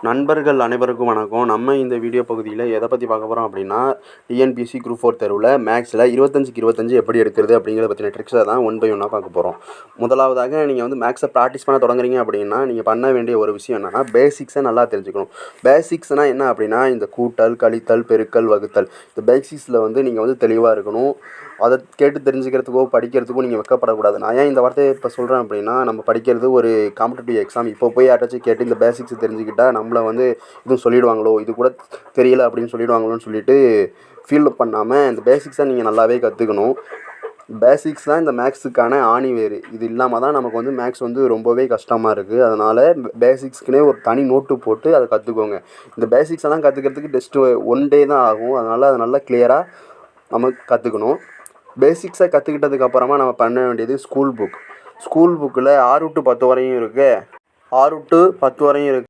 நண்பர்கள் அனைவருக்கும் வணக்கம். நம்ம இந்த வீடியோ பகுதியில் எதை பற்றி பார்க்க போகிறோம் அப்படின்னா, டிஎன்பிஎஸ்சி குரூப் 4 தேர்வில் மேக்ஸில் 25க்கு 25 எப்படி எடுக்கிறது அப்படிங்கிறத பற்றின ட்ரிக்ஸை தான் ஒன் பை ஒன்னாக பார்க்க போகிறோம். முதலாவதாக நீங்கள் வந்து மேக்ஸை ப்ராக்டிஸ் பண்ண தொடங்குறீங்க அப்படின்னா, நீங்கள் பண்ண வேண்டிய ஒரு விஷயம் என்னென்னா, பேசிக்ஸை நல்லா தெரிஞ்சுக்கணும். பேசிக்ஸ்னால் என்ன அப்படின்னா, இந்த கூட்டல், கழித்தல், பெருக்கல், வகுத்தல், இந்த பேசிக்ஸில் வந்து நீங்கள் வந்து தெளிவாக இருக்கணும். அதை கேட்டு தெரிஞ்சுக்கிறதுக்கோ படிக்கிறதுக்கோ நீங்கள் வெட்கப்படக்கூடாது. நான் ஏன் இந்த வார்த்தையை இப்போ சொல்கிறேன் அப்படின்னா, நம்ம படிக்கிறது ஒரு காம்படிட்டிவ் எக்ஸாம். இப்போ போய் யாராச்சும் கேட்டு இந்த பேசிக்ஸ் தெரிஞ்சுக்கிட்டால் நம்மளை வந்து இதுவும் சொல்லிவிடுவாங்களோ, இது கூட தெரியல அப்படின்னு சொல்லிவிடுவாங்களோன்னு சொல்லிட்டு ஃபீல் பண்ணாமல் இந்த பேசிக்ஸை நீங்கள் நல்லாவே கற்றுக்கணும். பேசிக்ஸ் தான் இந்த மேக்ஸுக்கான ஆணிவேர். இது இல்லாமல் தான் நமக்கு வந்து மேக்ஸ் வந்து ரொம்பவே கஷ்டமாக இருக்குது. அதனால் பேசிக்ஸ்க்குனே ஒரு தனி நோட்டு போட்டு அதை கற்றுக்கோங்க. இந்த பேசிக்ஸ் எல்லாம் கற்றுக்கிறதுக்கு ஜஸ்ட்டு 1 டே தான் ஆகும். அதனால் அதை நல்லா கிளியராக நம்ம கற்றுக்கணும். பேசிக்ஸை கற்றுக்கிட்டதுக்கப்புறமா நம்ம பண்ண வேண்டியது ஸ்கூல் புக்கில் 6 to 10 வரையும் இருக்குது. 6 to 10 வரையும் இருக்குது.